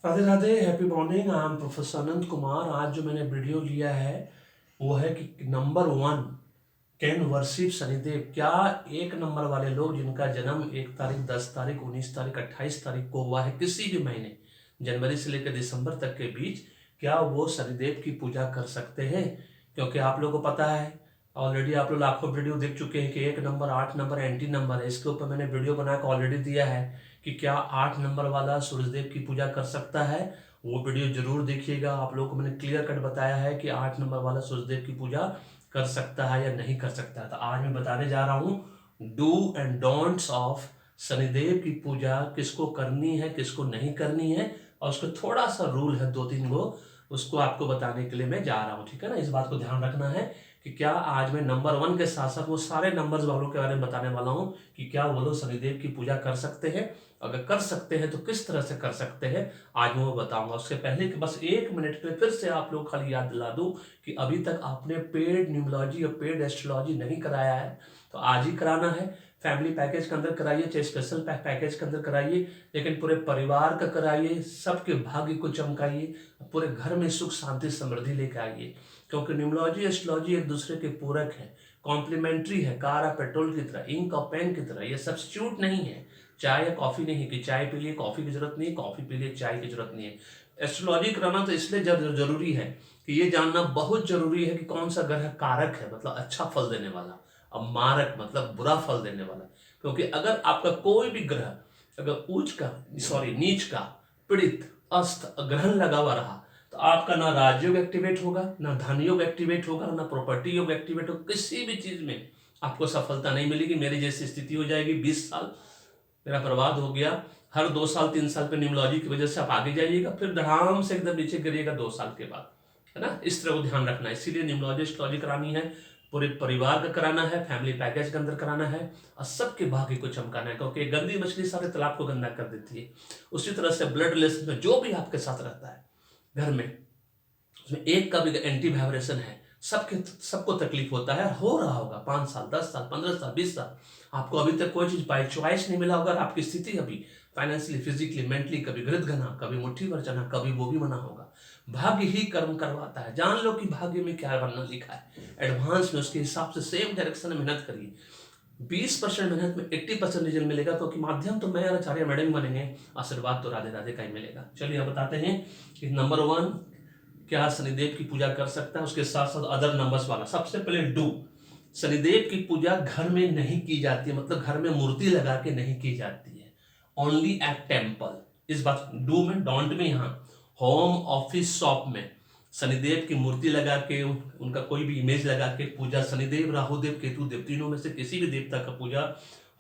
Radhe Radhe, happy morning. I am professor Anant Kumar. आज जो मैंने वीडियो लिया है वो है कि नंबर 1 कैन वर्शिप शनिदेव। क्या एक नंबर वाले लोग जिनका जन्म 1 तारीख, 10 तारीख, 19 तारीख, 28 तारीख को हुआ है, किसी भी महीने जनवरी से लेकर दिसंबर तक के बीच, क्या वो शनिदेव की पूजा कर सकते हैं? क्योंकि आप लोगों को पता है, ऑलरेडी आप लोग लाखों वीडियो देख चुके हैं कि 1 नंबर, 8 नंबर एंटी नंबर है। इसके ऊपर मैंने वीडियो बना के ऑलरेडी दिया है कि क्या 8 नंबर वाला सूर्यदेव की पूजा कर सकता है। वो वीडियो जरूर देखिएगा। आप लोगों को मैंने क्लियर कट बताया है कि 8 नंबर वाला सूर्यदेव की पूजा कर सकता है या नहीं कर सकता है। तो आज मैं बताने जा रहा हूँ do and don'ts of Shanidev की पूजा, किसको करनी है किसको नहीं करनी है, और उसका थोड़ा सा रूल है, 2-3 गो, उसको आपको बताने के लिए मैं जा रहा हूँ। ठीक है ना, इस बात को ध्यान रखना है कि क्या आज मैं नंबर 1 के साथ साथ वो सारे नंबर्स वालों के बारे में बताने वाला हूँ कि क्या वो लोग शनिदेव की पूजा कर सकते हैं। अगर कर सकते हैं तो किस तरह से कर सकते हैं, आज मैं वो बताऊंगा। उससे पहले कि बस 1 मिनट के लिए फिर से आप लोग खाली याद दिला दूं कि अभी तक आपने पेड न्यूमरोलॉजी और पेड एस्ट्रोलॉजी नहीं कराया है तो आज ही कराना है। फैमिली पैकेज के अंदर कराइए, चाहे स्पेशल पैकेज के अंदर कराइए, लेकिन पूरे परिवार का कराइए, सबके भाग्य को चमकाइए, पूरे घर में सुख शांति समृद्धि लेकर आइए। क्योंकि न्यूमरोलॉजी एस्ट्रोलॉजी एक दूसरे के पूरक है, कॉम्प्लीमेंट्री है, कार और पेट्रोल की तरह, इंक और पेन की तरह। ये सब्स्टिट्यूट नहीं है। चाय या कॉफी नहीं कि चाय पी लिए कॉफी की जरूरत नहीं है, कॉफी पी लिए चाय की जरूरत नहीं है। एस्ट्रोलॉजी कराना तो इसलिए जरूरी है कि ये जानना बहुत जरूरी है कि कौन सा ग्रह कारक है, मतलब अच्छा फल देने वाला, अब मारक मतलब बुरा फल देने वाला। क्योंकि अगर आपका कोई भी ग्रह अगर नीच का, पीड़ित, अस्त, ग्रहण लगा हुआ रहा तो आपका ना राजयोग एक्टिवेट होगा, ना धन योग एक्टिवेट होगा, ना प्रॉपर्टी योग एक्टिवेट होगा। किसी भी चीज में आपको सफलता नहीं मिलेगी। मेरी जैसी स्थिति हो जाएगी, 20 साल मेरा बर्बाद हो गया। हर 2 साल 3 साल पे न्यूमरोलॉजी की वजह से आप आगे जाइएगा, फिर धड़ाम से एकदम नीचे गिरिएगा 2 साल के बाद, है ना। इस तरह को ध्यान रखना है। इसीलिए न्यूमरोलॉजी एस्ट्रोलॉजी करानी है, पूरे परिवार का कराना है, फैमिली पैकेज के अंदर कराना है, और सबके भाग्य को चमकाना है। क्योंकि गंदी मछली सारे तालाब को गंदा कर देती है। उसी तरह से ब्लड रिलेशन में जो भी आपके साथ रहता है घर में, उसमें एक का भी एंटी वाइब्रेशन है, सबको तकलीफ होता है, हो रहा होगा 5 साल, 10 साल, 15 साल, 20 साल। आपको अभी तक कोई चीज बाई चॉइस नहीं मिला होगा। आपकी स्थिति अभी फाइनेंशियली, फिजिकली, मेंटली, कभी गृत घना, कभी मुट्ठी भर चना, कभी वो भी मना होगा। भाग्य ही कर्म करवाता है। जान लो कि भाग्य में क्या बनना लिखा है, एडवांस में उसके हिसाब से सेम डायरेक्शन में मेहनत करिए। 20% मेहनत में 80% रिजल्ट मिलेगा। क्योंकि माध्यम तो मैं और आचार्य मैडम बनेंगे, आशीर्वाद तो राधे राधे का ही मिलेगा। चलिए अब बताते हैं कि नंबर 1 क्या शनिदेव की पूजा कर सकता है, उसके साथ साथ अदर नंबर्स वाला। सबसे पहले डू, शनिदेव की पूजा घर में नहीं की जाती है, मतलब घर में मूर्ति लगा के नहीं की जाती है, ओनली एट टेम्पल। इस बात डू में, डोंट में, यहाँ होम ऑफिस शॉप में शनिदेव की मूर्ति लगा के, उनका कोई भी इमेज लगा के पूजा, शनिदेव, राहुदेव, केतुदेव, तीनों में से किसी भी देवता का पूजा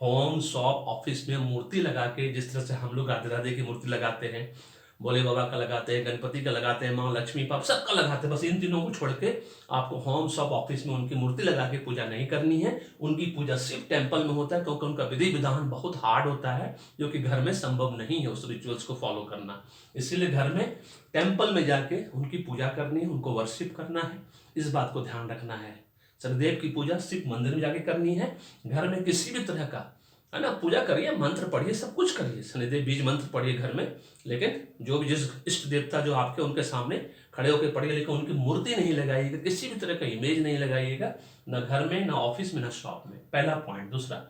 होम शॉप ऑफिस में मूर्ति लगा के, जिस तरह से हम लोग राधे राधे की मूर्ति लगाते हैं, भोले बाबा का लगाते हैं, गणपति का लगाते हैं, माँ लक्ष्मी पाप सबका लगाते हैं, बस इन तीनों को छोड़ के आपको होम शॉप ऑफिस में उनकी मूर्ति लगा के पूजा नहीं करनी है। उनकी पूजा सिर्फ टेम्पल में होता है, क्योंकि उनका विधि विधान बहुत हार्ड होता है, जो कि घर में संभव नहीं है उस रिचुअल्स को फॉलो करना। इसीलिए घर में टेम्पल में जाके उनकी पूजा करनी है, उनको वर्शिप करना है। इस बात को ध्यान रखना है। शनिदेव की पूजा सिर्फ मंदिर में जाके करनी है, घर में किसी भी तरह का, है ना, पूजा करिए, मंत्र पढ़िए, सब कुछ करिए, शनिदेव बीज मंत्र पढ़िए घर में, लेकिन जो भी जिस इष्ट देवता जो आपके उनके सामने खड़े होकर पढ़िए, लेकिन उनकी मूर्ति नहीं लगाइएगा, किसी भी तरह का इमेज नहीं लगाइएगा, ना घर में, ना ऑफिस में, ना शॉप में। पहला पॉइंट। दूसरा,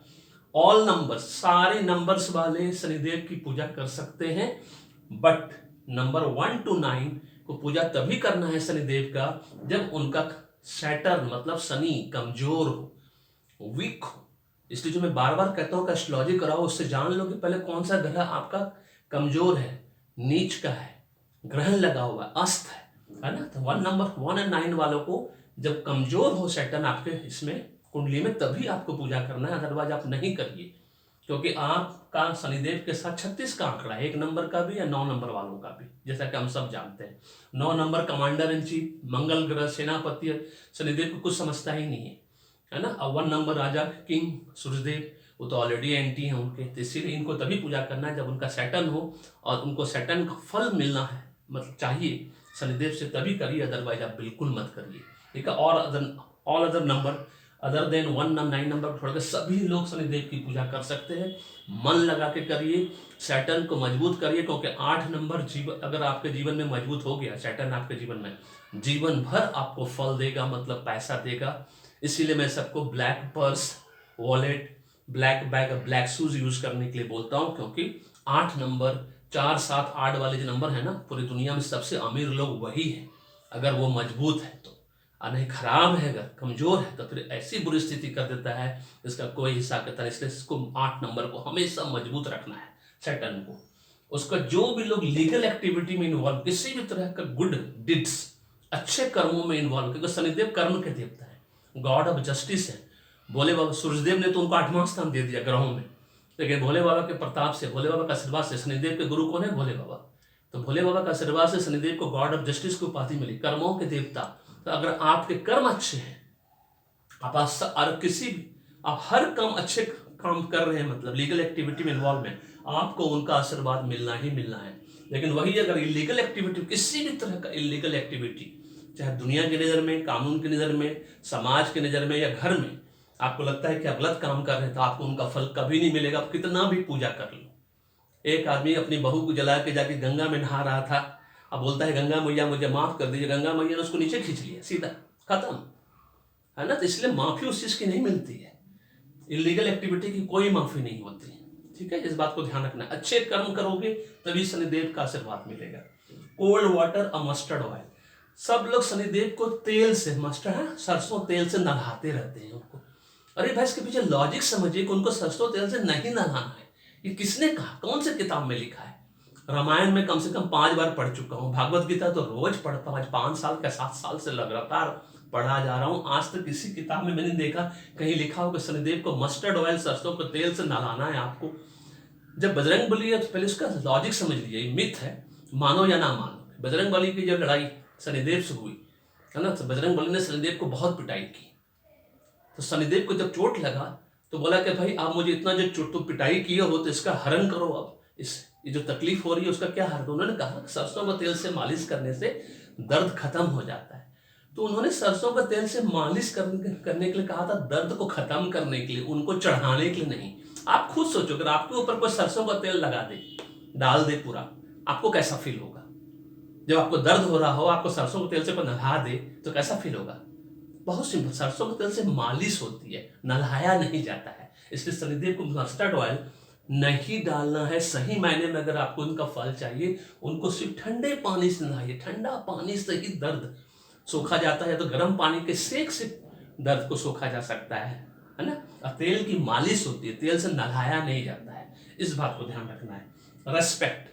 ऑल नंबर्स, सारे नंबर्स वाले शनिदेव की पूजा कर सकते हैं, बट नंबर 1 to 9 को पूजा तभी करना है शनिदेव का जब उनका सैटर्न मतलब शनि कमजोर हो, वीक हो। इसलिए जो मैं बार बार कहता हूं कि एस्ट्रोलॉजी कराओ, उससे जान लो कि पहले कौन सा ग्रह आपका कमजोर है, नीच का है, ग्रहण लगा हुआ है, अस्त है ना। तो 1 and 9 वालों को जब कमजोर हो सैटर्न आपके इसमें कुंडली में, तभी आपको पूजा करना है, अदरवाइज आप नहीं करिए। क्योंकि आपका शनिदेव के साथ 36 का आंकड़ा है, 1 नंबर का भी या 9 नंबर वालों का भी, जैसा कि हम सब जानते हैं। 9 नंबर कमांडर इन चीफ, मंगल ग्रह, सेनापति, शनिदेव को कुछ समझता ही नहीं है ना। अब 1 नंबर राजा किंग सूर्यदेव, वो तो ऑलरेडी एंटी हैं उनके, तो इसीलिए इनको तभी पूजा करना है जब उनका सैटर्न हो, और उनको सैटर्न का फल मिलना है, मतलब चाहिए शनिदेव से, तभी करिए, अदरवाइज आप बिल्कुल मत करिए। ठीक है। और all other number other than 9 number को छोड़कर सभी लोग शनिदेव की पूजा कर सकते हैं। मन लगा के करिए, सैटर्न को मजबूत करिए, क्योंकि 8 नंबर जीवन अगर आपके जीवन में मजबूत हो गया, सैटर्न आपके जीवन में जीवन भर आपको फल देगा, मतलब पैसा देगा। इसीलिए मैं सबको black purse, wallet, black bag, black shoes use करने के लिए बोलता हूँ, क्योंकि 8 नंबर, 4, 7, 8 वाले जो नंबर है ना, पूरी दुनिया में सबसे अमीर लोग वही हैं, अगर वो मजबूत है तो। और नहीं खराब है, अगर कमजोर है तो फिर ऐसी बुरी स्थिति कर देता है, इसका कोई हिसाब किताब। इसलिए इसको 8 नंबर को हमेशा मजबूत रखना है, सैटर्न को। उसका जो भी लोग लीगल एक्टिविटी में इन्वॉल्व, किसी भी तरह का गुड डिड्स, अच्छे कर्मों में इन्वॉल्व, क्योंकि शनिदेव कर्म के देवता है, गॉड ऑफ जस्टिस है। भोले बाबा सूर्यदेव ने तो उनको 8वां स्थान दे दिया ग्रहों में, लेकिन भोले बाबा के प्रताप से, भोले बाबा का आशीर्वाद से, शनिदेव के गुरु कौन है? भोले बाबा। तो भोले बाबा का आशीर्वाद से शनिदेव को गॉड ऑफ जस्टिस की उपाधि मिली, कर्मों के देवता। तो अगर आपके कर्म अच्छे हैं, आप किसी भी, आप हर काम अच्छे काम कर रहे हैं, मतलब लीगल एक्टिविटी में इन्वॉल्व है, आपको उनका आशीर्वाद मिलना ही मिलना है। लेकिन वही अगर इलीगल एक्टिविटी, किसी भी तरह का इलीगल एक्टिविटी, चाहे दुनिया की नज़र में, कानून की नज़र में, समाज की नज़र में, या घर में आपको लगता है कि आप गलत काम कर रहे हैं, तो आपको उनका फल कभी नहीं मिलेगा, आप कितना भी पूजा कर लो। एक आदमी अपनी बहू को जला के जाके गंगा में नहा रहा था, अब बोलता है गंगा मैया मुझे माफ कर दीजिए, गंगा मैया ने उसको नीचे खींच लिया, सीधा खत्म, है ना। तो इसलिए माफी उस चीज की नहीं मिलती है, इलीगल एक्टिविटी की कोई माफी नहीं होती, ठीक है। इस बात को ध्यान रखना, अच्छे कर्म करोगे तभी शनिदेव का आशीर्वाद मिलेगा। कोल्ड वाटर और मस्टर्ड ऑयल, सब लोग शनिदेव को तेल से, मस्टर्ड है सरसों तेल से नहाते रहते हैं उनको। अरे भाई, इसके पीछे लॉजिक समझिए कि उनको सरसों तेल से नहीं नहाना है। ये किसने कहा? कौन से किताब में लिखा है? रामायण में कम से कम 5 बार पढ़ चुका हूँ, भागवत गीता तो रोज पढ़ता हूँ, आज 5 साल का 7 साल से लगातार पढ़ा जा रहा हूँ। आज तक किसी किताब में मैंने देखा कहीं लिखा हो कि शनिदेव को मस्टर्ड ऑयल, सरसों को तेल से नहलाना है आपको। जब बजरंग बली है तो पहले उसका लॉजिक समझ लीजिए, मिथ है, मानो या ना मानो। बजरंग बली की जब लड़ाई शनिदेव से हुई है ना, तो बजरंग बली ने शनिदेव को बहुत पिटाई की। तो शनिदेव को जब चोट लगा तो बोला कि भाई आप मुझे इतना जो चोट तो पिटाई की हो, तो इसका हरण करो, अब ये जो तकलीफ हो रही है उसका क्या हरण। तो उन्होंने कहा सरसों का तेल से मालिश करने से दर्द खत्म हो जाता है। तो उन्होंने सरसों का तेल से मालिश करने के लिए कहा था, दर्द को खत्म करने के लिए, उनको चढ़ाने के लिए नहीं। आप खुद सोचो, अगर आपके ऊपर कोई सरसों का तेल लगा दे, डाल दे पूरा, आपको कैसा फील होगा? जब आपको दर्द हो रहा हो, आपको सरसों के तेल से कोई नहा दे तो कैसा फील होगा? बहुत सिंपल, सरसों के तेल से मालिश होती है, नहाया नहीं जाता है। इसलिए शनिदेव को मस्टर्ड ऑयल नहीं डालना है। सही मायने में अगर आपको उनका फल चाहिए, उनको सिर्फ ठंडे पानी से नहाइए। ठंडा पानी से ही दर्द सोखा जाता है, तो गर्म पानी के सेक से दर्द को सोखा जा सकता है ना। और तेल की मालिश होती है, तेल से नहाया नहीं जाता है, इस बात को ध्यान रखना है। रेस्पेक्ट,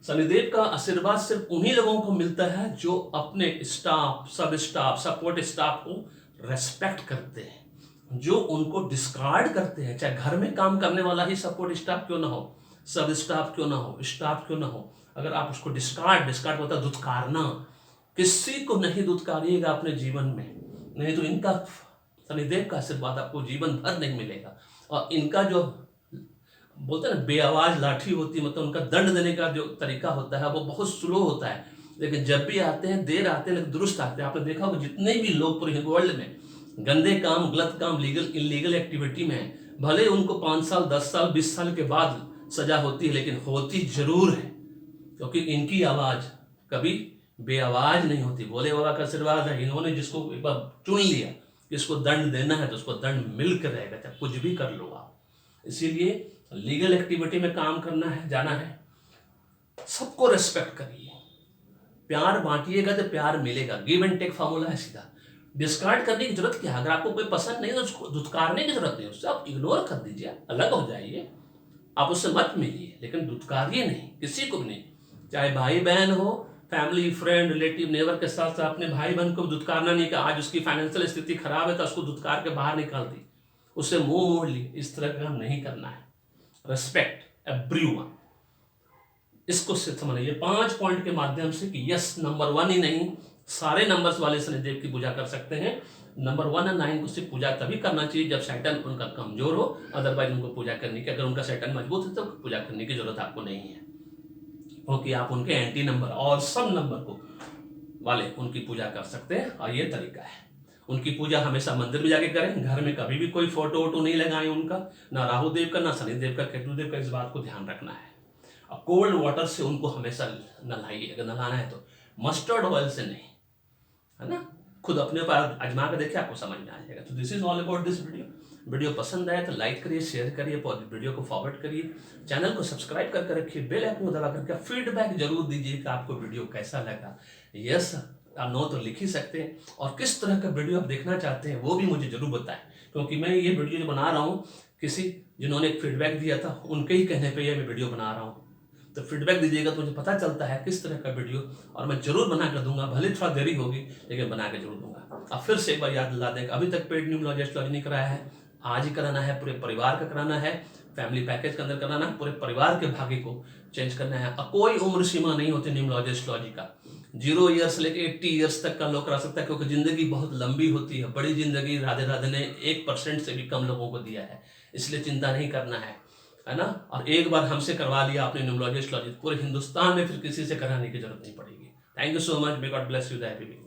शनिदेव का आशीर्वाद सिर्फ उन्हीं लोगों को मिलता है जो अपने स्टाफ, सब स्टाफ, सपोर्ट स्टाफ को रेस्पेक्ट करते हैं, जो उनको डिस्कार्ड करते हैं। चाहे घर में काम करने वाला ही सपोर्ट स्टाफ क्यों ना हो, सब स्टाफ क्यों ना हो, स्टाफ क्यों ना हो, अगर आप उसको डिस्कार्ड होता है दुत्कारना, किसी को नहीं दुत्कारिएगा अपने जीवन में, नहीं तो इनका शनिदेव का आशीर्वाद आपको जीवन भर नहीं मिलेगा। और इनका जो बोलते हैं ना बेआवाज लाठी होती है, मतलब उनका दंड देने का जो तरीका होता है वो बहुत स्लो होता है, लेकिन जब भी आते हैं देर आते हैं लेकिन दुरुस्त आते हैं। आपने देखा होगा जितने भी लोग पूरे वर्ल्ड में गंदे काम, गलत काम, इलीगल एक्टिविटी में, भले उनको 5 साल, 10 साल, 20 साल के बाद सजा होती है, लेकिन होती जरूर है, क्योंकि इनकी आवाज कभी बेआवाज नहीं होती। भोले बाबा का आशीर्वाद है, इन्होंने जिसको एक बार चुन लिया इसको दंड देना है तो उसको दंड मिलकर रहेगा, चाहे कुछ भी कर लो आप। इसीलिए लीगल एक्टिविटी में काम करना है, जाना है, सबको रेस्पेक्ट करिए, प्यार बांटिएगा तो प्यार मिलेगा। गिव एंड टेक फॉर्मूला है सीधा। डिस्कार्ड करने की जरूरत क्या है? अगर आपको कोई पसंद नहीं तो उसको दुत्कारने की जरूरत नहीं, उससे आप इग्नोर कर दीजिए, अलग हो जाइए, आप उससे मत मिलिए, लेकिन दुत्कारिए नहीं, किसी को भी नहीं। चाहे भाई बहन हो, फैमिली, फ्रेंड, रिलेटिव, नेबर के साथ साथ अपने भाई बहन को दुत्कारना नहीं। कि आज उसकी फाइनेंशियल स्थिति खराब है तो उसको दुत्कार के बाहर निकाल दी, उससे मुंह मोड़ ली, इस तरह का काम नहीं करना है। रेस्पेक्ट एवरीवन, इसको समझिए 5 पॉइंट के माध्यम से कि यस, नंबर 1 ही नहीं, सारे नंबर्स वाले शनिदेव की पूजा कर सकते हैं। नंबर 1 और 9 को सिर्फ पूजा तभी करना चाहिए जब सैटर्न उनका कमजोर हो, अदरवाइज उनको पूजा करने की, अगर उनका सैटर्न मजबूत है तो पूजा करने की जरूरत आपको नहीं है, क्योंकि आप उनके एंटी नंबर और सब नंबर को वाले उनकी पूजा कर सकते हैं, और ये तरीका है। उनकी पूजा हमेशा मंदिर में जाके करें, घर में कभी भी कोई फोटो वोटो नहीं लगाएं उनका, ना राहु देव का, ना शनिदेव का, केतु देव का। इस बात को ध्यान रखना है। और कोल्ड वाटर से उनको हमेशा नहलाइए, अगर नहलाना है तो मस्टर्ड ऑयल से नहीं, है ना। खुद अपने पर आजमा कर देखिए, आपको समझ में आ जाएगा। तो this is all about this video. Video पसंद आए तो लाइक करिए, शेयर करिए, वीडियो को फॉरवर्ड करिए, चैनल को सब्सक्राइब करके रखिए, बेल आइकन को दबा करके फीडबैक जरूर दीजिए कि आपको वीडियो कैसा लगा। यस आप नो तो लिख ही सकते हैं, और किस तरह का वीडियो आप देखना चाहते हैं वो भी मुझे जरूर बताएं, क्योंकि मैं ये वीडियो जो बना रहा हूँ किसी जिन्होंने एक फीडबैक दिया था उनके ही कहने पे ये मैं वीडियो बना रहा हूँ। तो फीडबैक दीजिएगा तो मुझे पता चलता है किस तरह का वीडियो, और मैं जरूर बना कर दूंगा, भले थोड़ा देरी होगी लेकिन बना के जरूर दूंगा। अब फिर से एक बार याद दिला दें, अभी तक पेड न्यूमरोलॉजी एस्ट्रोलॉजी नहीं कराया है, आज ही कराना है, पूरे परिवार का कराना है, फैमिली पैकेज के अंदर कराना है, पूरे परिवार के भाग्य को चेंज करना है। और कोई उम्र सीमा नहीं होती न्यूमरोलॉजी एस्ट्रोलॉजी का, 0 ईयर्स से लेकर 80 ईयर्स तक का लोग करा सकता है, क्योंकि जिंदगी बहुत लंबी होती है। बड़ी जिंदगी राधे राधे ने 1% से भी कम लोगों को दिया है, इसलिए चिंता नहीं करना है ना। और एक बार हमसे करवा लिया आपने न्यूमरोलॉजी एस्ट्रोलॉजी, पूरे हिंदुस्तान में फिर किसी से कराने की जरूरत नहीं पड़ेगी। Thank you so much, may God bless you that.